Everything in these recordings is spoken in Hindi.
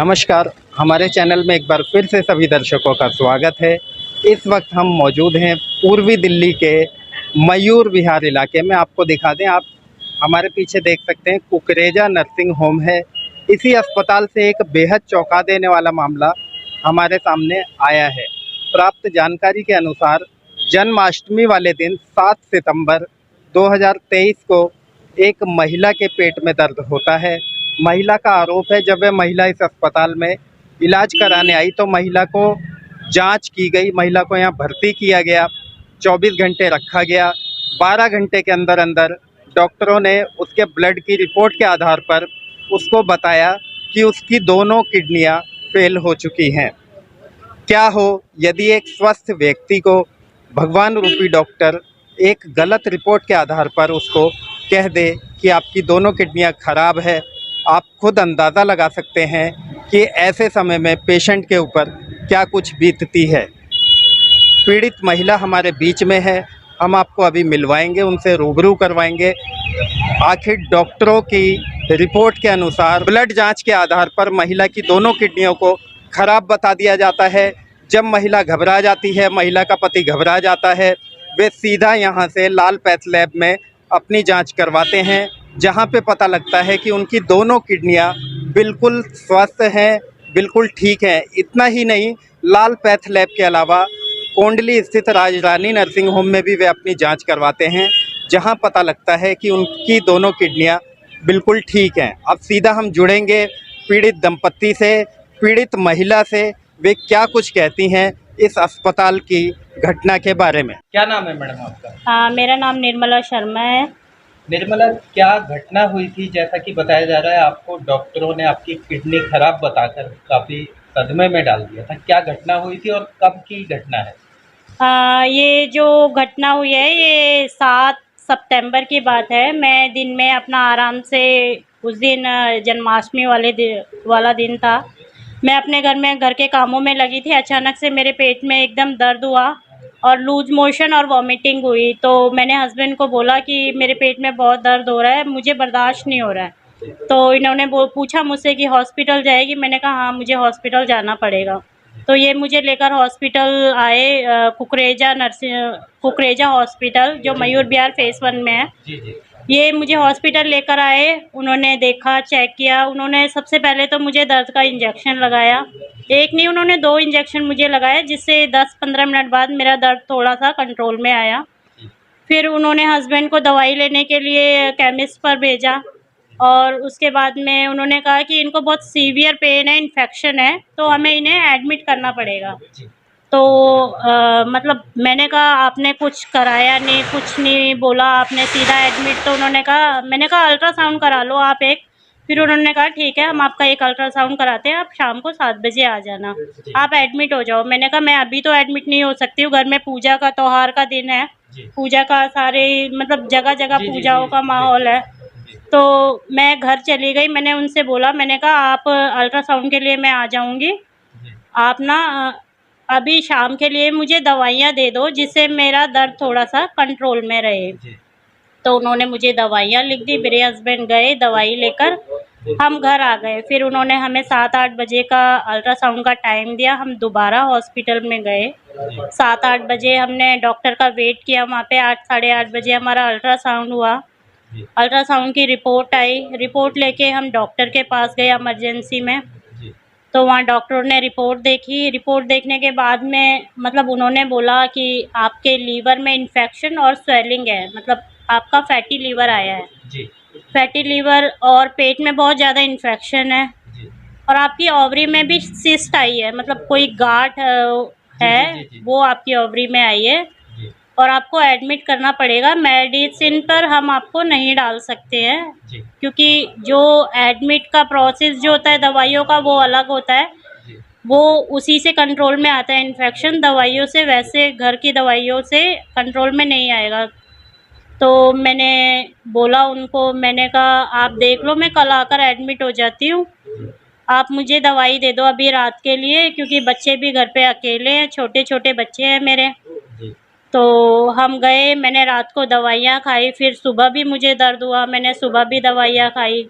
नमस्कार, हमारे चैनल में एक बार फिर से सभी दर्शकों का स्वागत है। इस वक्त हम मौजूद हैं पूर्वी दिल्ली के मयूर विहार इलाके में। आपको दिखा दें, आप हमारे पीछे देख सकते हैं कुकरेजा नर्सिंग होम है। इसी अस्पताल से एक बेहद चौंका देने वाला मामला हमारे सामने आया है। प्राप्त जानकारी के अनुसार जन्माष्टमी वाले दिन 7 सितंबर 2023 को एक महिला के पेट में दर्द होता है। महिला का आरोप है, जब वह महिला इस अस्पताल में इलाज कराने आई तो महिला को जांच की गई, महिला को यहाँ भर्ती किया गया, 24 घंटे रखा गया। 12 घंटे के अंदर अंदर डॉक्टरों ने उसके ब्लड की रिपोर्ट के आधार पर उसको बताया कि उसकी दोनों किडनियाँ फेल हो चुकी हैं। क्या हो यदि एक स्वस्थ व्यक्ति को भगवान रूपी डॉक्टर एक गलत रिपोर्ट के आधार पर उसको कह दे कि आपकी दोनों किडनियाँ खराब है। आप खुद अंदाज़ा लगा सकते हैं कि ऐसे समय में पेशेंट के ऊपर क्या कुछ बीतती है। पीड़ित महिला हमारे बीच में है, हम आपको अभी मिलवाएंगे, उनसे रूबरू करवाएंगे। आखिर डॉक्टरों की रिपोर्ट के अनुसार ब्लड जांच के आधार पर महिला की दोनों किडनियों को खराब बता दिया जाता है। जब महिला घबरा जाती है, महिला का पति घबरा जाता है, वे सीधा यहाँ से लाल पैथ लैब में अपनी जांच करवाते हैं, जहाँ पे पता लगता है कि उनकी दोनों किडनियाँ बिल्कुल स्वस्थ हैं, बिल्कुल ठीक हैं। इतना ही नहीं, लाल पैथ लैब के अलावा कोंडली स्थित राजरानी नर्सिंग होम में भी वे अपनी जांच करवाते हैं, जहां पता लगता है कि उनकी दोनों किडनियां बिल्कुल ठीक हैं। अब सीधा हम जुड़ेंगे पीड़ित दंपत्ति से, पीड़ित महिला से। वे क्या कुछ कहती हैं इस अस्पताल की घटना के बारे में। क्या नाम है मैडम आपका? हाँ, मेरा नाम निर्मला शर्मा है। निर्मला, क्या घटना हुई थी? जैसा कि बताया जा रहा है आपको डॉक्टरों ने आपकी किडनी खराब बताकर काफ़ी सदमे में डाल दिया था। क्या घटना हुई थी और कब की घटना है? ये जो घटना हुई है ये 7 सितंबर की बात है। मैं दिन में अपना आराम से, उस दिन जन्माष्टमी वाला दिन था। मैं अपने घर के कामों में लगी थी। अचानक से मेरे पेट में एकदम दर्द हुआ और लूज मोशन और वॉमिटिंग हुई। तो मैंने हस्बैंड को बोला कि मेरे पेट में बहुत दर्द हो रहा है, मुझे बर्दाश्त नहीं हो रहा है। तो इन्होंने पूछा मुझसे कि हॉस्पिटल जाएगी? मैंने कहा हाँ, मुझे हॉस्पिटल जाना पड़ेगा। तो ये मुझे लेकर हॉस्पिटल आए, कुकरेजा हॉस्पिटल जो मयूर विहार फेस 1 में है। ये मुझे हॉस्पिटल लेकर आए, उन्होंने देखा, चेक किया। उन्होंने सबसे पहले तो मुझे दर्द का इंजेक्शन लगाया। एक नहीं, उन्होंने 2 इंजेक्शन मुझे लगाए, जिससे 10-15 मिनट बाद मेरा दर्द थोड़ा सा कंट्रोल में आया। फिर उन्होंने हस्बैंड को दवाई लेने के लिए केमिस्ट पर भेजा और उसके बाद में उन्होंने कहा कि इनको बहुत सीवियर पेन है, इन्फेक्शन है, तो हमें इन्हें एडमिट करना पड़ेगा। तो मतलब मैंने कहा आपने कुछ कराया नहीं, कुछ नहीं बोला, आपने सीधा एडमिट। तो उन्होंने कहा, मैंने कहा अल्ट्रासाउंड करा लो आप एक। फिर उन्होंने कहा ठीक है, हम आपका एक अल्ट्रासाउंड कराते हैं, आप शाम को 7 बजे आ जाना, आप एडमिट हो जाओ। मैंने कहा मैं अभी तो एडमिट नहीं हो सकती हूँ, घर में पूजा का त्योहार का दिन है, पूजा का सारे मतलब जगह जगह पूजाओं का माहौल है। तो मैं घर चली गई। मैंने उनसे बोला, मैंने कहा आप अल्ट्रासाउंड के लिए मैं आ जाऊंगी, आप ना अभी शाम के लिए मुझे दवाइयाँ दे दो जिससे मेरा दर्द थोड़ा सा कंट्रोल में रहे। तो उन्होंने मुझे दवाइयाँ लिख दी। मेरे हस्बैंड गए दवाई लेकर, हम घर आ गए। फिर उन्होंने हमें 7-8 बजे का अल्ट्रासाउंड का टाइम दिया। हम दोबारा हॉस्पिटल में गए। 7-8 बजे हमने डॉक्टर का वेट किया वहाँ पे। 8 साढ़े 8 बजे हमारा अल्ट्रासाउंड हुआ। अल्ट्रासाउंड की रिपोर्ट आई। रिपोर्ट लेके हम डॉक्टर के पास गए इमरजेंसी में। तो वहाँ डॉक्टर ने रिपोर्ट देखी। रिपोर्ट देखने के बाद में मतलब उन्होंने बोला कि आपके लीवर में इन्फेक्शन और स्वेलिंग है, मतलब आपका फैटी लीवर आया है। फैटी लीवर और पेट में बहुत ज़्यादा इन्फेक्शन है और आपकी ओवरी में भी सिस्ट आई है, मतलब कोई गांठ है, वो आपकी ओवरी में आई है और आपको एडमिट करना पड़ेगा। मेडिसिन पर हम आपको नहीं डाल सकते हैं, क्योंकि जो एडमिट का प्रोसेस जो होता है दवाइयों का वो अलग होता है, वो उसी से कंट्रोल में आता है इन्फेक्शन। दवाइयों से, वैसे घर की दवाइयों से कंट्रोल में नहीं आएगा। तो मैंने बोला उनको, मैंने कहा आप देख लो, मैं कल आकर एडमिट हो जाती हूँ, आप मुझे दवाई दे दो अभी रात के लिए, क्योंकि बच्चे भी घर पे अकेले हैं, छोटे छोटे बच्चे हैं मेरे। तो हम गए, मैंने रात को दवाइयाँ खाई, फिर सुबह भी मुझे दर्द हुआ, मैंने सुबह भी दवाइयाँ खाई।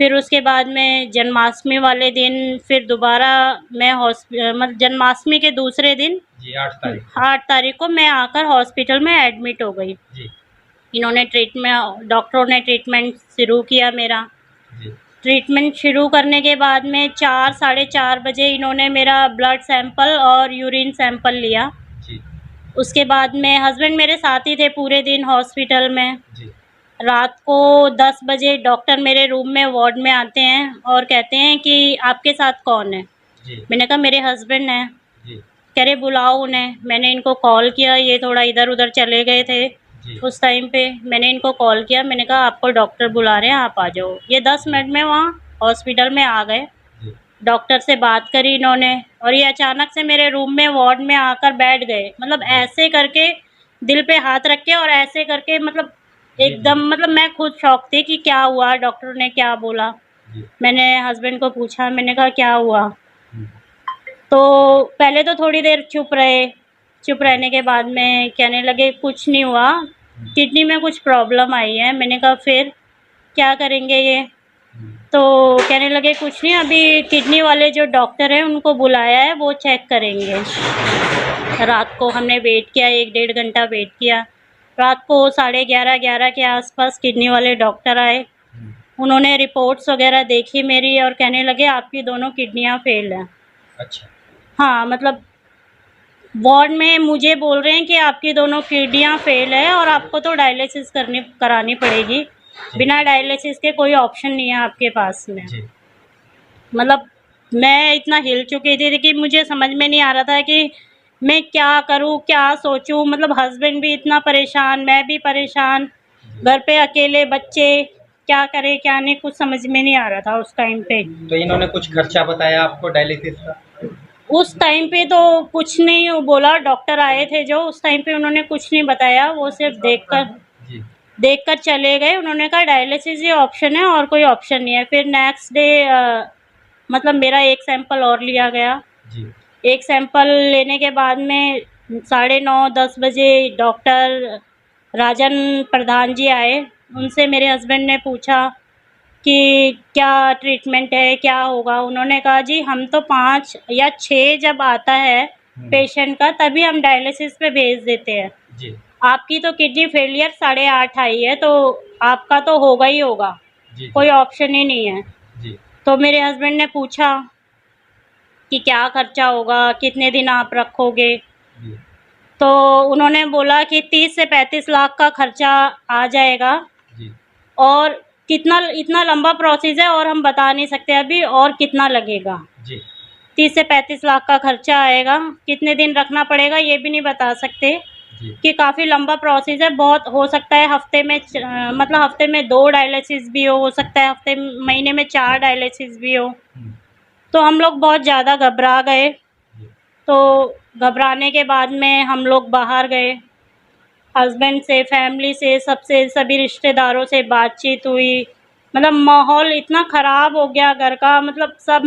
फिर उसके बाद में जन्माष्टमी वाले दिन फिर दोबारा मैं मतलब जन्माष्टमी के दूसरे दिन जी 8 तारीख 8 तारीख को मैं आकर हॉस्पिटल में एडमिट हो गई। जी इन्होंने डॉक्टरों ने ट्रीटमेंट शुरू किया मेरा। जी ट्रीटमेंट शुरू करने के बाद में 4 साढ़े 4 बजे इन्होंने मेरा ब्लड सैंपल और यूरिन सैंपल लिया। जी उसके बाद में हस्बैंड मेरे साथ ही थे पूरे दिन हॉस्पिटल में। जी रात को 10 बजे डॉक्टर मेरे रूम में वार्ड में आते हैं और कहते हैं कि आपके साथ कौन है? जी मैंने कहा मेरे हस्बैंड हैं। जी कह रहे बुलाओ उन्हें। मैंने इनको कॉल किया, ये थोड़ा इधर उधर चले गए थे जी उस टाइम पे। मैंने इनको कॉल किया, मैंने कहा आपको डॉक्टर बुला रहे हैं, आप आ जाओ। ये 10 मिनट में वहाँ हॉस्पिटल में आ गए। जी डॉक्टर से बात करी इन्होंने और ये अचानक से मेरे रूम में वार्ड में आकर बैठ गए। मतलब ऐसे करके दिल पे हाथ रख के और ऐसे करके मतलब एकदम मतलब मैं खुद शॉक थी कि क्या हुआ, डॉक्टर ने क्या बोला। जी मैंने हस्बैंड को पूछा, मैंने कहा क्या हुआ? हम्म, तो पहले तो थोड़ी देर चुप रहे। चुप रहने के बाद में कहने लगे कुछ नहीं हुआ, किडनी में कुछ प्रॉब्लम आई है। मैंने कहा फिर क्या करेंगे ये? हम्म, तो कहने लगे कुछ नहीं, अभी किडनी वाले जो डॉक्टर हैं उनको बुलाया है, वो चेक करेंगे। रात को हमने वेट किया, 1 डेढ़ घंटा वेट किया। रात को 11:30 के आसपास किडनी वाले डॉक्टर आए। हम्म, उन्होंने रिपोर्ट्स वगैरह देखी मेरी और कहने लगे आपकी दोनों किडनियाँ फेल हैं। अच्छा हाँ, मतलब वार्ड में मुझे बोल रहे हैं कि आपकी दोनों किडनियाँ फेल है और आपको तो डायलिसिस करानी पड़ेगी। बिना डायलिसिस के कोई ऑप्शन नहीं है आपके पास में। जी मतलब मैं इतना हिल चुकी थी कि मुझे समझ में नहीं आ रहा था कि मैं क्या करूँ, क्या सोचूँ। मतलब हस्बैंड भी इतना परेशान, मैं भी परेशान, घर पे अकेले बच्चे, क्या करें क्या नहीं कुछ समझ में नहीं आ रहा था उस टाइम पे। तो इन्होंने कुछ खर्चा बताया आपको डायलिसिस का? उस टाइम पे तो कुछ नहीं बोला। डॉक्टर आए थे जो, उस टाइम पे उन्होंने कुछ नहीं बताया, वो सिर्फ जी देखकर चले गए। उन्होंने कहा डायलिसिस ही ऑप्शन है और कोई ऑप्शन नहीं है। फिर नेक्स्ट डे मतलब मेरा एक सैंपल और लिया गया। जी एक सैंपल लेने के बाद में 9:30-10 बजे डॉक्टर राजन प्रधान जी आए। उनसे मेरे हस्बैंड ने पूछा कि क्या ट्रीटमेंट है, क्या होगा? उन्होंने कहा जी हम तो 5 या 6 जब आता है पेशेंट का तभी हम डायलिसिस पे भेज देते हैं। जी आपकी तो किडनी फेलियर 8:30 आई है, तो आपका तो होगा ही होगा, जी कोई ऑप्शन ही नहीं है। जी तो मेरे हस्बैंड ने पूछा कि क्या खर्चा होगा, कितने दिन आप रखोगे? जी तो उन्होंने बोला कि 30 से 35 लाख का खर्चा आ जाएगा जी और कितना इतना लंबा प्रोसेस है और हम बता नहीं सकते अभी और कितना लगेगा। जी 30 से 35 लाख का खर्चा आएगा। कितने दिन रखना पड़ेगा ये भी नहीं बता सकते जी कि काफ़ी लंबा प्रोसेस है। बहुत हो सकता है हफ्ते में मतलब हफ्ते में 2 डायलिसिस भी हो सकता है महीने में 4 डायलिसिस भी हो। हम्म, तो हम लोग बहुत ज़्यादा घबरा गए। जी तो घबराने के बाद में हम लोग बाहर गए। हस्बैंड से, फैमिली से, सबसे, सभी रिश्तेदारों से बातचीत हुई। मतलब माहौल इतना ख़राब हो गया घर का, मतलब सब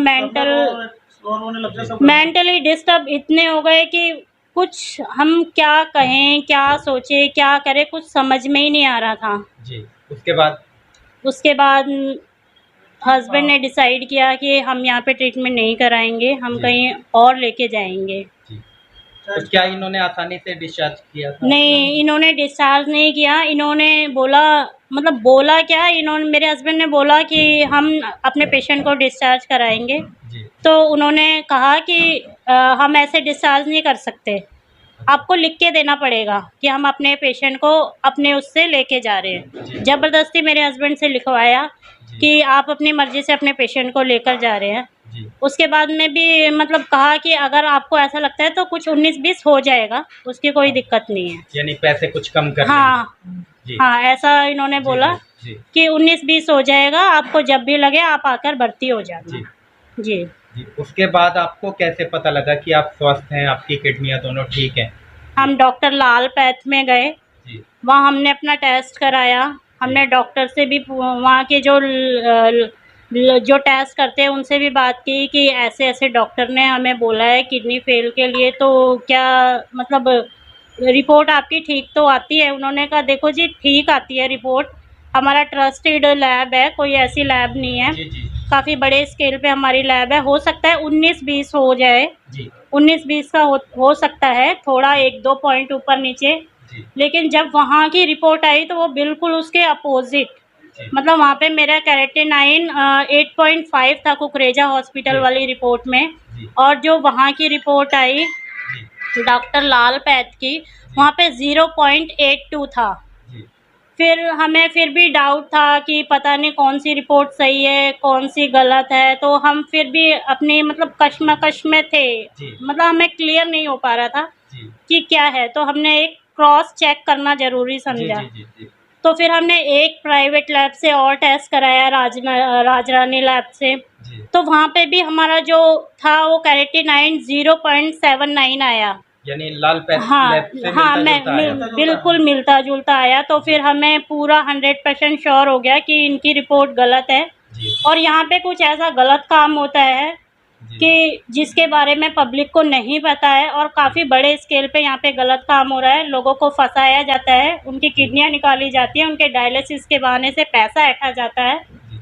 मेंटली डिस्टर्ब इतने हो गए कि कुछ हम क्या कहें, क्या सोचें, क्या करें, कुछ समझ में ही नहीं आ रहा था। जी उसके बाद हस्बैंड ने डिसाइड किया कि हम यहाँ पे ट्रीटमेंट नहीं कराएंगे, हम जी कहीं और लेके जाएंगे। जी तो क्या इन्होंने आसानी से डिस्चार्ज किया था? नहीं, इन्होंने डिस्चार्ज नहीं किया। इन्होंने बोला, मतलब बोला क्या, इन्होंने मेरे हस्बैंड ने बोला कि हम अपने पेशेंट को डिस्चार्ज कराएंगे। जी तो उन्होंने कहा कि हम ऐसे डिस्चार्ज नहीं कर सकते, आपको लिख के देना पड़ेगा कि हम अपने पेशेंट को अपने उससे लेके जा रहे हैं। जी ज़बरदस्ती मेरे हस्बैंड से लिखवाया जी कि आप अपनी मर्ज़ी से अपने पेशेंट को लेकर जा रहे हैं। जी उसके बाद में भी मतलब कहा कि अगर आपको ऐसा लगता है तो कुछ 19-20 हो जाएगा, उसकी कोई दिक्कत नहीं है। यानी पैसे कुछ कम कर हाँ, जी हाँ, ऐसा इन्होंने जी बोला जी कि 19-20 हो जाएगा, आपको जब भी लगे आप आकर भर्ती हो जाना। जी जी। जी उसके बाद आपको कैसे पता लगा कि आप स्वस्थ हैं, आपकी किडनियां दोनों ठीक हैं? हम डॉक्टर लाल पैथ में गए, जी वहाँ हमने अपना टेस्ट कराया। हमने डॉक्टर से भी वहाँ के जो टेस्ट करते हैं उनसे भी बात की कि ऐसे-ऐसे डॉक्टर ने हमें बोला है किडनी फेल के लिए, तो क्या मतलब रिपोर्ट आपकी ठीक तो आती है? उन्होंने कहा देखो जी ठीक आती है रिपोर्ट, हमारा ट्रस्टेड लैब है, कोई ऐसी लैब नहीं है। जी जी काफ़ी बड़े स्केल पे हमारी लैब है। हो सकता है 19-20 हो जाए, जी 19-20 का हो सकता है, थोड़ा 1-2 पॉइंट ऊपर नीचे। जी लेकिन जब वहाँ की रिपोर्ट आई तो वो बिल्कुल उसके अपोजिट, जी मतलब वहाँ पे मेरा केराटिनाइन 8.5 था कुकरेजा हॉस्पिटल जी वाली रिपोर्ट में, जी और जो वहाँ की रिपोर्ट आई जी डॉक्टर लाल पैथ की, वहाँ पे 0.82 था। जी फिर हमें फिर भी डाउट था कि पता नहीं कौन सी रिपोर्ट सही है, कौन सी गलत है, तो हम फिर भी अपनी मतलब कश्मकश में थे, जी मतलब हमें क्लियर नहीं हो पा रहा था जी कि क्या है, तो हमने एक क्रॉस चेक करना ज़रूरी जी समझा। जी जी जी तो फिर हमने एक प्राइवेट लैब से और टेस्ट कराया, राजरानी लैब से, जी तो वहाँ पे भी हमारा जो था वो केराटिनाइन 0.79 आया। यानी लाल पैथ हाँ, लैब से हाँ, मिलता मैं जुलता आया। बिल्कुल मिलता-जुलता आया, तो फिर हमें पूरा 100% श्योर हो गया कि इनकी रिपोर्ट गलत है। जी और यहाँ पे कुछ ऐसा गलत काम होता है जी कि जिसके बारे में पब्लिक को नहीं पता है, और काफ़ी बड़े स्केल पे यहाँ पे गलत काम हो रहा है। लोगों को फँसाया जाता है, उनकी किडनियाँ निकाली जाती हैं, उनके डायलिसिस के बहाने से पैसा ऐंठा जाता है। जी।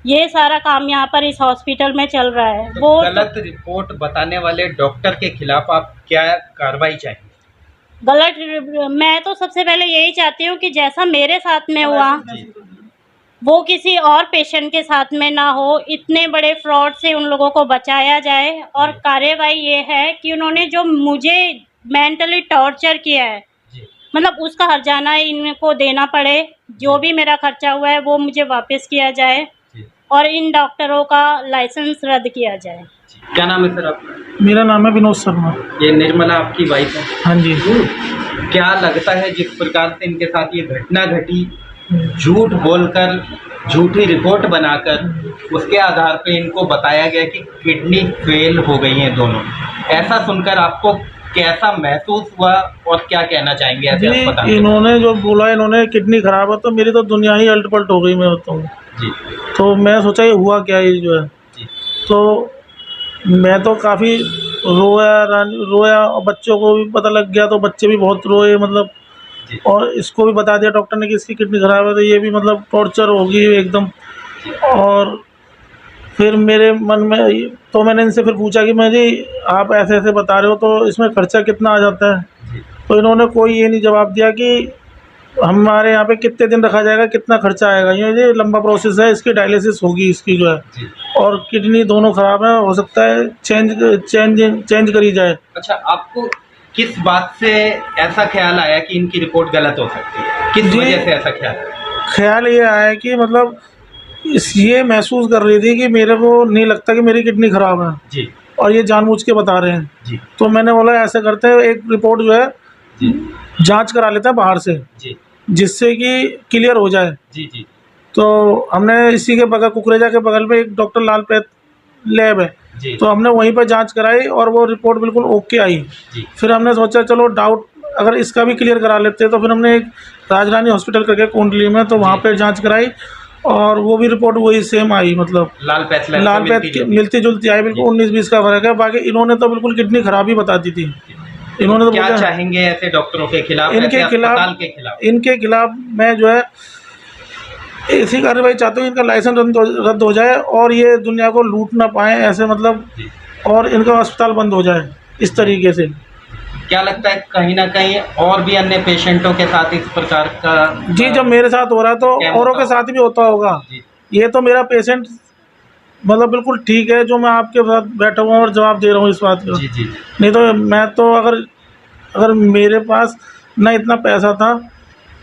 ये सारा काम यहाँ पर इस हॉस्पिटल में चल रहा है। तो वो गलत रिपोर्ट बताने वाले डॉक्टर के खिलाफ आप क्या कार्रवाई चाहेंगे? मैं तो सबसे पहले यही चाहती हूँ कि जैसा मेरे साथ में हुआ, जी वो किसी और पेशेंट के साथ में ना हो। इतने बड़े फ्रॉड से उन लोगों को बचाया जाए, और कार्यवाही ये है कि उन्होंने जो मुझे मेंटली टॉर्चर किया है, जी मतलब उसका हर्जाना इनको देना पड़े। जो भी मेरा खर्चा हुआ है वो मुझे वापस किया जाए, जी और इन डॉक्टरों का लाइसेंस रद्द किया जाए। क्या नाम है सर आपका? मेरा नाम है विनोद शर्मा। ये निर्मला आपकी वाइफ है? हाँ जी। क्या लगता है जिस प्रकार से इनके साथ ये घटना घटी, झूठ बोलकर, झूठी रिपोर्ट बनाकर, उसके आधार पे इनको बताया गया कि किडनी फेल हो गई हैं दोनों, ऐसा सुनकर आपको कैसा महसूस हुआ और क्या कहना चाहेंगे ऐसे जी, अस्पताल के? इन्होंने जो बोला इन्होंने किडनी खराब है, तो मेरी तो दुनिया ही उलट पलट हो गई, मैं बताऊँ। जी तो मैं सोचा ये हुआ क्या ये जो है। जी तो मैं तो काफ़ी रोया, और बच्चों को भी पता लग गया तो बच्चे भी बहुत रोए, मतलब। जी और इसको भी बता दिया डॉक्टर ने कि इसकी किडनी खराब है, तो ये भी मतलब टॉर्चर होगी एकदम। और फिर मेरे मन में तो मैंने इनसे फिर पूछा कि मैं जी आप ऐसे ऐसे बता रहे हो, तो इसमें खर्चा कितना आ जाता है? जी तो इन्होंने कोई ये नहीं जवाब दिया कि हमारे यहाँ पे कितने दिन रखा जाएगा, कितना खर्चा आएगा। ये लंबा प्रोसेस है, इसकी डायलिसिस होगी इसकी जो है, जी। और किडनी दोनों ख़राब है, हो सकता है चेंज करी जाए। अच्छा, आपको किस बात से ऐसा ख्याल आया कि इनकी रिपोर्ट गलत हो सकती है? किस जी। वजह से ऐसा ख्याल आया? ख्याल ये आया कि मतलब ये महसूस कर रही थी कि मेरे को नहीं लगता कि मेरी किडनी ख़राब है, जी और ये जानबूझ के बता रहे हैं। जी तो मैंने बोला ऐसे करते हैं, एक रिपोर्ट जो है जी जांच करा लेते हैं बाहर से, जी जिससे कि क्लियर हो जाए। जी जी तो हमने इसी के बगल, कुकरेजा के बगल में एक डॉक्टर लाल पैथ लैब है, जी तो हमने वहीं पर जांच कराई और वो रिपोर्ट बिल्कुल ओके आई। जी फिर हमने सोचा चलो डाउट अगर इसका भी क्लियर करा लेते हैं, तो फिर हमने एक राजरानी हॉस्पिटल करके कुंडली में, तो वहाँ पे जांच कराई, और वो भी रिपोर्ट वही सेम आई, मतलब लाल पैथ मिलती जुलती आई, बिल्कुल 19-20 का फर्क है। बाकी इन्होंने तो बिल्कुल किडनी खराब ही बता दी थी। इन्होंने तो क्या बोला चाहेंगे ऐसे डॉक्टरों के खिलाफ, इनके ऐसे खिलाफ अस्पताल के खिलाफ? इनके खिलाफ मैं जो है ऐसी कार्रवाई चाहता हूँ, इनका लाइसेंस रद्द हो जाए और ये दुनिया को लूट ना पाए ऐसे, मतलब, जी। और इनका अस्पताल बंद हो जाए इस तरीके से। क्या लगता है कहीं ना कहीं और भी अन्य पेशेंटों के साथ इस प्रकार का? जी, जब मेरे साथ हो रहा है तो क्या औरों होता के साथ भी होता होगा। जी ये तो मेरा पेशेंट मतलब बिल्कुल ठीक है, जो मैं आपके साथ बैठा हुआ हूँ और जवाब दे रहा हूँ इस बात का। जी जी नहीं तो मैं तो अगर मेरे पास ना इतना पैसा था,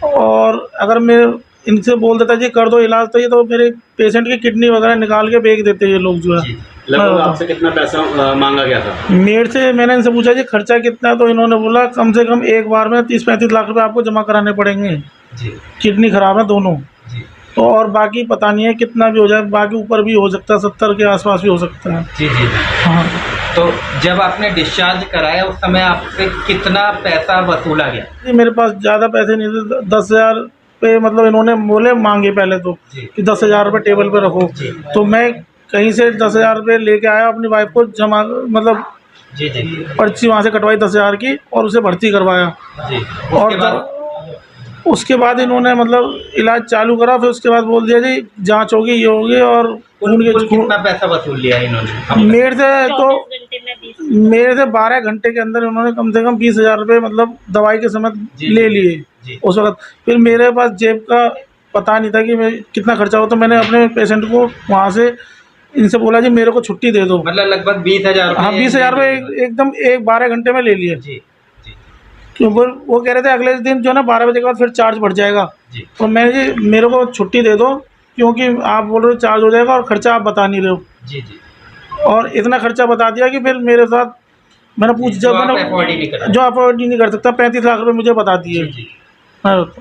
और अगर मैं इनसे बोल देता जी कर दो इलाज, तो ये तो मेरे पेशेंट की किडनी वगैरह निकाल के बेच देते ये लोग जो है। जी। लगभग आपसे कितना पैसा मांगा गया था? मेरे से मैंने इनसे पूछा जी खर्चा कितना है, तो इन्होंने बोला कम से कम एक बार में 30-35 लाख रुपए आपको जमा कराने पड़ेंगे। जी किडनी खराब है दोनों। जी तो और बाकी पता नहीं है कितना भी हो जाए, बाकी ऊपर भी हो सकता है, 70 के आसपास भी हो सकता है। जी जी। हाँ। तो जब आपने डिस्चार्ज कराया उस समय आपसे कितना पैसा वसूला गया? जी, मेरे पास ज़्यादा पैसे नहीं थे, 10,000 रुपये मतलब इन्होंने बोले मांगे पहले तो जी। कि 10,000 रुपये टेबल पे रखो। जी। तो मैं कहीं से 10,000 रुपये लेके आया, अपनी वाइफ को जमा, मतलब जी जी पर्ची वहाँ से कटवाई 10,000 की, और उसे भर्ती करवाया। जी। और उसके बाद इन्होंने मतलब इलाज चालू करा, फिर उसके बाद बोल दिया जी जांच होगी, ये होगी, और कुल कितना पैसा वसूल लिया इन्होंने? मेरे से तो 24 घंटे में 20। मेरे से 12 घंटे के अंदर उन्होंने कम से कम 20,000 रुपये मतलब दवाई के समय जी, ले जी। लिए उस वक्त। फिर मेरे पास जेब का पता नहीं था कि मैं कितना खर्चा हो, तो मैंने अपने पेशेंट को वहाँ से इनसे बोला जी मेरे को छुट्टी दे दो। मतलब लगभग 20,000 हाँ 20,000 रुपये एकदम 12 घंटे में ले लिए। जी जी क्योंकि वो कह रहे थे अगले दिन जो है ना 12 बजे के बाद फिर चार्ज बढ़ जाएगा। जी तो मैंने जी मेरे को छुट्टी दे दो, क्योंकि आप बोल रहे हो चार्ज हो जाएगा और ख़र्चा आप बता नहीं रहे हो। जी जी। और इतना खर्चा बता दिया कि फिर मेरे साथ मैंने पूछ जो जब आप मैंने अफोर्ड ही नहीं कर जो अफोर्ड ही नहीं कर सकता 35 लाख रुपए मुझे बता दिए। जी जी। हाँ।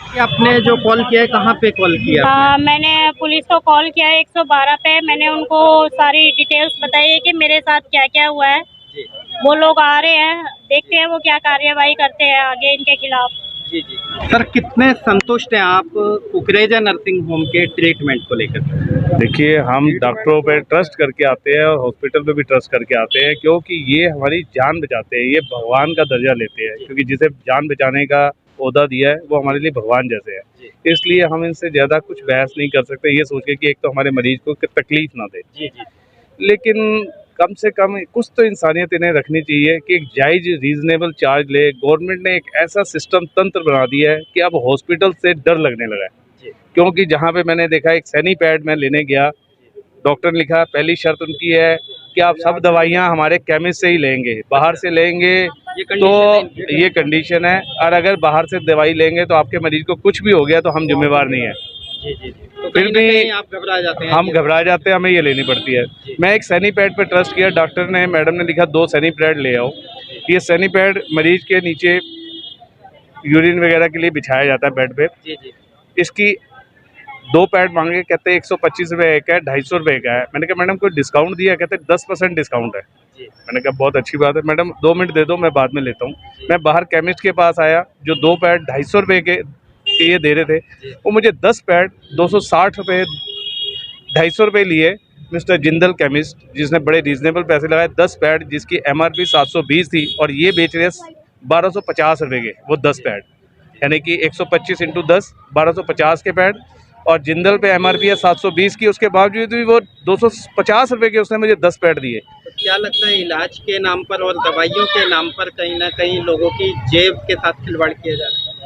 ये आपने जो कॉल किया है कहाँ पे कॉल किया आपने? मैंने पुलिस को कॉल किया है 112 पे। मैंने उनको सारी डिटेल्स बताई है कि मेरे साथ क्या क्या हुआ है। जी वो लोग आ रहे हैं, देखते हैं वो क्या कार्यवाही करते हैं आगे इनके खिलाफ। जी जी। सर कितने संतुष्ट हैं आप कुकरेजा नर्सिंग होम के ट्रीटमेंट को लेकर? देखिए, हम डॉक्टरों पे ट्रस्ट करके आते हैं और हॉस्पिटल पे भी ट्रस्ट करके आते हैं, क्योंकि ये हमारी जान बचाते हैं। ये भगवान का दर्जा लेते हैं, क्योंकि जिसे जान बचाने का ओहदा दिया है वो हमारे लिए भगवान जैसे है। इसलिए हम इनसे ज़्यादा कुछ बहस नहीं कर सकते, ये सोच के कि एक तो हमारे मरीज को तकलीफ ना दे। जी जी। लेकिन कम से कम कुछ तो इंसानियत इन्हें रखनी चाहिए कि एक जायज़ रीज़नेबल चार्ज ले। गवर्नमेंट ने एक ऐसा सिस्टम तंत्र बना दिया है कि अब हॉस्पिटल से डर लगने लगा है। क्योंकि जहाँ पे मैंने देखा एक सैनी पैड में लेने गया, डॉक्टर ने लिखा पहली शर्त उनकी है कि आप सब दवाइयाँ हमारे केमिस्ट से ही लेंगे, बाहर से लेंगे तो ये कंडीशन है, और अगर बाहर से दवाई लेंगे तो आपके मरीज को कुछ भी हो गया तो हम जिम्मेवार नहीं है। जी जी। तो फिर कहीं ना भी कहीं आप घबरा जाते हैं? हम घबरा जाते हैं, हमें ये लेनी पड़ती है। मैं एक सैनी पैड पे ट्रस्ट किया, डॉक्टर ने मैडम ने लिखा 2 सैनी पैड ले आओ। ये सैनी पैड मरीज के नीचे यूरिन वगैरह के लिए बिछाया जाता है बेड पे। जी जी। इसकी 2 पैड मांगे, कहते 125 रुपये एक है, 250 रुपये का है। मैंने कहा मैडम कोई डिस्काउंट दिया? कहते 10% डिस्काउंट है। मैंने कहा बहुत अच्छी बात है मैडम, 2 मिनट दे दो, मैं बाद में लेता हूँ। मैं बाहर केमिस्ट के पास आया, जो 2 पैड 250 रुपये के ये दे रहे थे, वो मुझे 10 पैड 260 रुपये 250 रुपये लिए। मिस्टर जिंदल केमिस्ट, जिसने बड़े रीजनेबल पैसे लगाए, 10 पैड जिसकी MRP 720 थी और ये बेच रहे 1250 रुपये के वो 10 पैड, यानी कि 125 × 10 1250 के पैड। और जिंदल पे MRP है 720 की, उसके बावजूद भी वो 250 रुपये के उसने मुझे 10 पैड दिए। तो क्या लगता है इलाज के नाम पर और दवाइयों के नाम पर कहीं ना कहीं लोगों की जेब के साथ खिलवाड़ किया जा रहा है?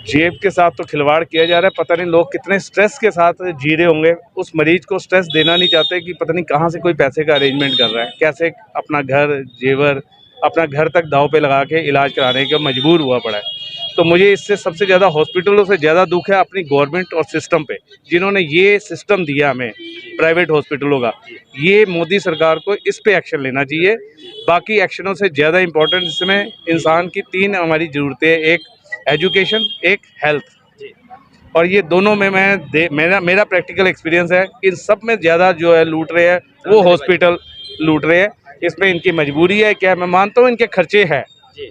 जेब के साथ तो खिलवाड़ किया जा रहा है, पता नहीं लोग कितने स्ट्रेस के साथ जी रहे होंगे। उस मरीज को स्ट्रेस देना नहीं चाहते कि पता नहीं कहाँ से कोई पैसे का अरेंजमेंट कर रहा है, कैसे अपना घर जेवर अपना घर तक दाव पे लगा के इलाज कराने के मजबूर हुआ पड़ा है। तो मुझे इससे सबसे ज़्यादा हॉस्पिटलों से ज़्यादा दुख है अपनी गवर्नमेंट और सिस्टम पे, जिन्होंने ये सिस्टम दिया हमें प्राइवेट हॉस्पिटलों का। ये मोदी सरकार को इस पे एक्शन लेना चाहिए। बाकी एक्शनों से ज़्यादा इम्पोर्टेंट इसमें इंसान की 3 हमारी ज़रूरतें हैं, एक एजुकेशन, एक हेल्थ। और ये दोनों में मेरा प्रैक्टिकल एक्सपीरियंस है, इन सब में ज़्यादा जो है लूट रहे हैं वो हॉस्पिटल लूट रहे हैं। इसमें इनकी मजबूरी है, क्या मैं मानता हूँ इनके खर्चे हैं,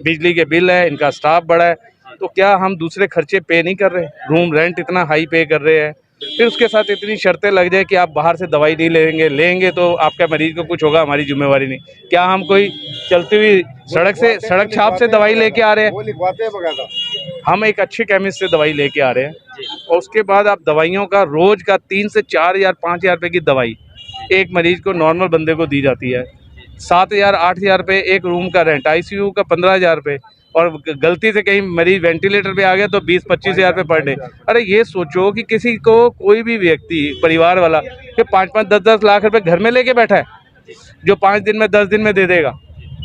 बिजली के बिल है, इनका स्टाफ बड़ा है, तो क्या हम दूसरे खर्चे पे नहीं कर रहे? रूम रेंट इतना हाई पे कर रहे हैं, फिर उसके साथ इतनी शर्तें लग जाए कि आप बाहर से दवाई नहीं लेंगे तो आपका मरीज को कुछ होगा, हमारी जिम्मेवारी नहीं। क्या हम कोई चलती हुई सड़क छाप से दवाई लेके आ रहे हैं? हम एक अच्छे केमिस्ट से दवाई लेके आ रहे हैं और उसके बाद आप दवाइयों का रोज का 3 से 4,000 5,000 रुपये की दवाई एक मरीज को, नॉर्मल बंदे को दी जाती है। 7,000 8,000 रुपये एक रूम का रेंट, ICU का 15,000 रुपये, और गलती से कहीं मरीज वेंटिलेटर पे आ गया तो 20-25 हज़ार रुपये पर डे। अरे ये सोचो कि किसी को कोई भी व्यक्ति परिवार वाला कि 5-5 10-10 लाख रुपए घर में लेके बैठा है, जो 5 दिन में 10 दिन में दे देगा,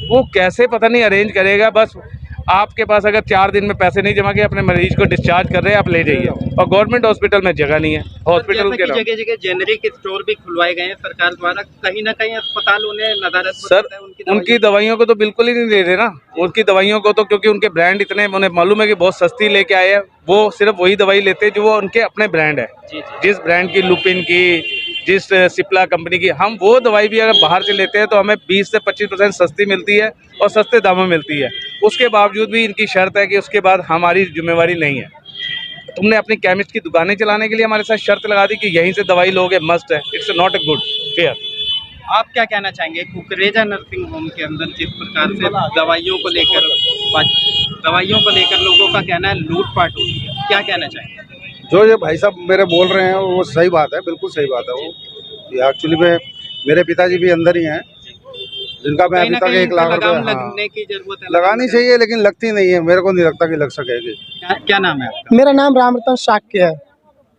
वो कैसे पता नहीं अरेंज करेगा। बस आपके पास अगर 4 दिन में पैसे नहीं जमा के अपने मरीज को डिस्चार्ज कर रहे हैं, आप ले जाइए, और गवर्नमेंट हॉस्पिटल में जगह नहीं है। हॉस्पिटल के जगह जगह जेनरिक स्टोर भी खुलवाए गए हैं सरकार द्वारा, कहीं ना कहीं अस्पताल उन्हें नदारद सर, उनकी दवाइयों को तो बिल्कुल ही नहीं दे रहे ना। उनकी दवाइयों को तो, क्योंकि उनके ब्रांड इतने, उन्हें मालूम है कि बहुत सस्ती लेके आए हैं, वो सिर्फ वही दवाई लेते हैं जो वो उनके अपने ब्रांड है। जिस ब्रांड की, लुपिन की, जिस सिप्ला कंपनी की, हम वो दवाई भी अगर बाहर से लेते हैं तो हमें 20 से 25% सस्ती मिलती है और सस्ते दामों में मिलती है। उसके बावजूद भी इनकी शर्त है कि उसके बाद हमारी जिम्मेवारी नहीं है। तुमने अपनी केमिस्ट की दुकानें चलाने के लिए हमारे साथ शर्त लगा दी कि यहीं से दवाई लोगे, मस्ट है। It's not a good fair. आप क्या कहना चाहेंगे कुकरेजा नर्सिंग होम के अंदर जिस प्रकार से दवाइयों को लेकर लोगों का कहना है लूटपाट होती है? क्या कहना चाहेंगे? जो ये भाई साहब मेरे बोल रहे हैं वो सही बात है, बिल्कुल सही बात है। वो एक्चुअली में मेरे पिताजी भी अंदर ही हैं, जिनका मैं कहीं अभी ना तक कहीं 1 लाख इनका लगाम रुपए लगने की जरूरत है। लगानी चाहिए, लेकिन लगती नहीं है। मेरे को नहीं लगता कि लग सकेगी। क्या नाम है आपका? मेरा नाम रामरतन शाक्य है।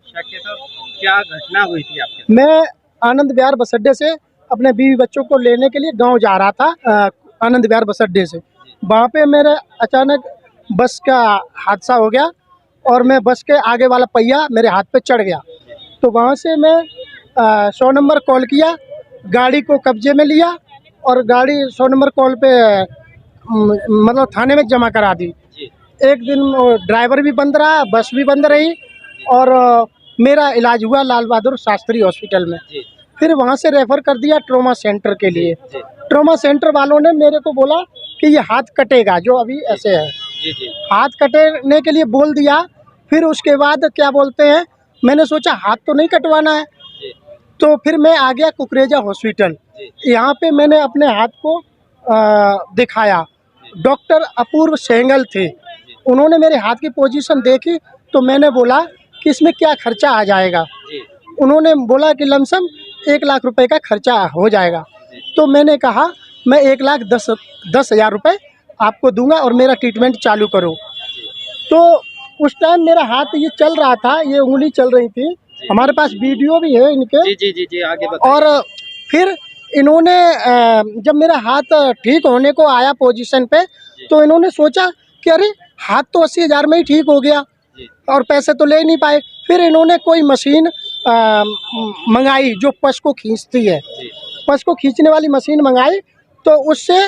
शाक्य साहब, क्या घटना हुई थी आपके? मैं आनंद विहार बस अड्डे से अपने बीवी बच्चों को लेने के लिए गांव जा रहा था, आनंद विहार बस अड्डे से। वहाँ पे मेरे अचानक बस का हादसा हो गया और मैं बस के आगे वाला पहिया मेरे हाथ पे चढ़ गया। तो वहाँ से मैं 100 नंबर कॉल किया, गाड़ी को कब्जे में लिया और गाड़ी 100 नंबर कॉल पे मतलब थाने में जमा करा दी। एक दिन ड्राइवर भी बंद रहा, बस भी बंद रही और मेरा इलाज हुआ लाल बहादुर शास्त्री हॉस्पिटल में। फिर वहाँ से रेफ़र कर दिया ट्रॉमा सेंटर के लिए। ट्रॉमा सेंटर वालों ने मेरे को बोला कि ये हाथ कटेगा, जो अभी ऐसे है, हाथ कटने के लिए बोल दिया। फिर उसके बाद क्या बोलते हैं, मैंने सोचा हाथ तो नहीं कटवाना है, तो फिर मैं आ गया कुकरेजा हॉस्पिटल। यहाँ पे मैंने अपने हाथ को दिखाया। डॉक्टर अपूर्व सेंगल थे, उन्होंने मेरे हाथ की पोजीशन देखी तो मैंने बोला कि इसमें क्या खर्चा आ जाएगा। उन्होंने बोला कि लमसम 1 लाख रुपए का खर्चा हो जाएगा। तो मैंने कहा मैं 1,10,10,000 रुपये आपको दूंगा और मेरा ट्रीटमेंट चालू करो। तो उस टाइम मेरा हाथ ये चल रहा था, ये उंगली चल रही थी, हमारे पास वीडियो भी है इनके। जी आगे बताइए। और फिर इन्होंने जब मेरा हाथ ठीक होने को आया पोजीशन पे, तो इन्होंने सोचा कि अरे हाथ तो 80,000 में ही ठीक हो गया और पैसे तो ले नहीं पाए। फिर इन्होंने कोई मशीन मंगाई जो पस को खींचती है, पस को खींचने वाली मशीन मंगाई, तो उससे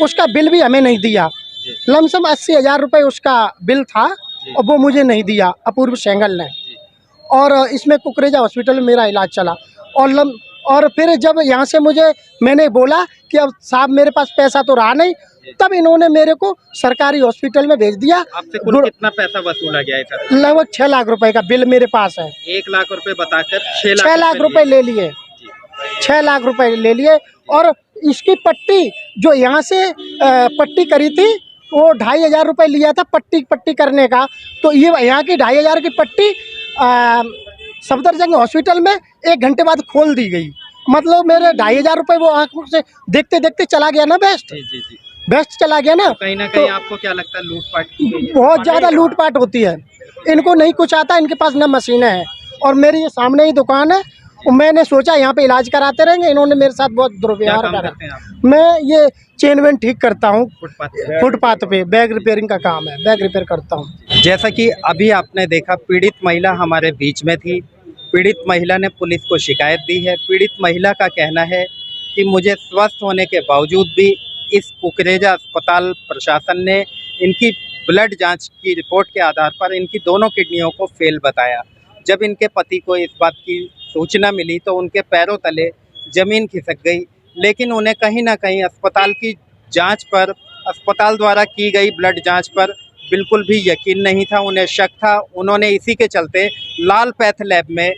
उसका बिल भी हमें नहीं दिया। लमसम 80,000 रुपये उसका बिल था और वो मुझे नहीं दिया अपूर्व सेंगल ने। और इसमें कुकरेजा हॉस्पिटल में मेरा इलाज चला। और फिर जब यहाँ से मैंने बोला कि अब साहब मेरे पास पैसा तो रहा नहीं, तब इन्होंने मेरे को सरकारी हॉस्पिटल में भेज दिया। आपसे कुल कितना पैसा वसूला गया है सर? लगभग 6 लाख रुपए का बिल मेरे पास है। 1 लाख रुपए बताकर 6 लाख रुपए ले लिए, 6 लाख रुपए ले लिए। और इसकी पट्टी जो यहाँ से पट्टी करी थी वो 2,500 रुपये लिया था पट्टी करने का। तो ये यहाँ की 2,500 की पट्टी सफदरजंग हॉस्पिटल में 1 घंटे बाद खोल दी गई। मतलब मेरे 2,500 रुपये वो आंखों से देखते देखते चला गया ना, बेस्ट चला गया ना। कहीं ना कहीं आपको क्या लगता है लूटपाट की गई है? बहुत ज़्यादा लूटपाट होती है। इनको नहीं कुछ आता, इनके पास न मशीनें हैं। और मेरी ये सामने ही दुकान है, मैंने सोचा यहाँ पे इलाज कराते रहेंगे। इन्होंने मेरे साथ बहुत दुर्व्यवहार करा। मैं ये चेन वेन ठीक करता हूँ फुटपाथ पे, बैग रिपेयरिंग का काम है, बैग रिपेयर करता हूँ। जैसा कि अभी आपने देखा, पीड़ित महिला हमारे बीच में थी। पीड़ित महिला ने पुलिस को शिकायत दी है। पीड़ित महिला का कहना है कि मुझे स्वस्थ होने के बावजूद भी इस कुकरेजा अस्पताल प्रशासन ने इनकी ब्लड जांच की रिपोर्ट के आधार पर इनकी दोनों किडनियों को फेल बताया। जब इनके पति को इस बात की सूचना मिली तो उनके पैरों तले ज़मीन खिसक गई, लेकिन उन्हें कहीं ना कहीं अस्पताल की जांच पर, अस्पताल द्वारा की गई ब्लड जांच पर बिल्कुल भी यकीन नहीं था। उन्हें शक था। उन्होंने इसी के चलते लाल पैथ लैब में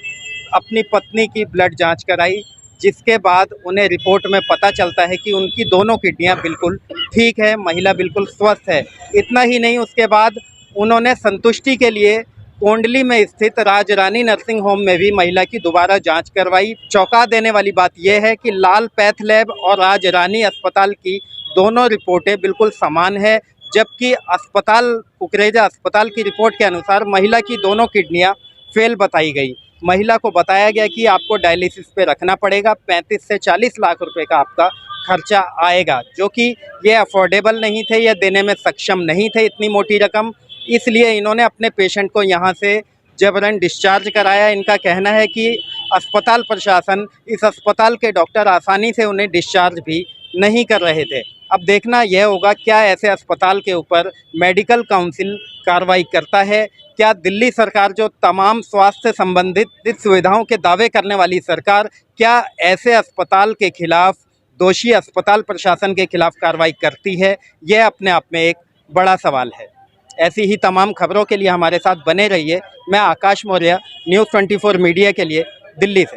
अपनी पत्नी की ब्लड जांच कराई, जिसके बाद उन्हें रिपोर्ट में पता चलता है कि उनकी दोनों किडनियां बिल्कुल ठीक है, महिला बिल्कुल स्वस्थ है। इतना ही नहीं, उसके बाद उन्होंने संतुष्टि के लिए कोंडली में स्थित राजरानी नर्सिंग होम में भी महिला की दोबारा जांच करवाई। चौंका देने वाली बात यह है कि लाल पैथ लैब और राजरानी अस्पताल की दोनों रिपोर्टें बिल्कुल समान है, जबकि अस्पताल कुकरेजा अस्पताल की रिपोर्ट के अनुसार महिला की दोनों किडनियां फेल बताई गई। महिला को बताया गया कि आपको डायलिसिस पे रखना पड़ेगा, 35 से 40 लाख रुपए का आपका खर्चा आएगा, जो कि ये अफोर्डेबल नहीं थे, ये देने में सक्षम नहीं थे इतनी मोटी रकम। इसलिए इन्होंने अपने पेशेंट को यहाँ से जबरन डिस्चार्ज कराया। इनका कहना है कि अस्पताल प्रशासन, इस अस्पताल के डॉक्टर आसानी से उन्हें डिस्चार्ज भी नहीं कर रहे थे। अब देखना यह होगा क्या ऐसे अस्पताल के ऊपर मेडिकल काउंसिल कार्रवाई करता है। क्या दिल्ली सरकार, जो तमाम स्वास्थ्य संबंधित सुविधाओं के दावे करने वाली सरकार, क्या ऐसे अस्पताल के खिलाफ, दोषी अस्पताल प्रशासन के खिलाफ कार्रवाई करती है? यह अपने आप में एक बड़ा सवाल है। ऐसी ही तमाम खबरों के लिए हमारे साथ बने रहिए। मैं आकाश मौर्य, न्यूज़ 24 मीडिया के लिए दिल्ली से।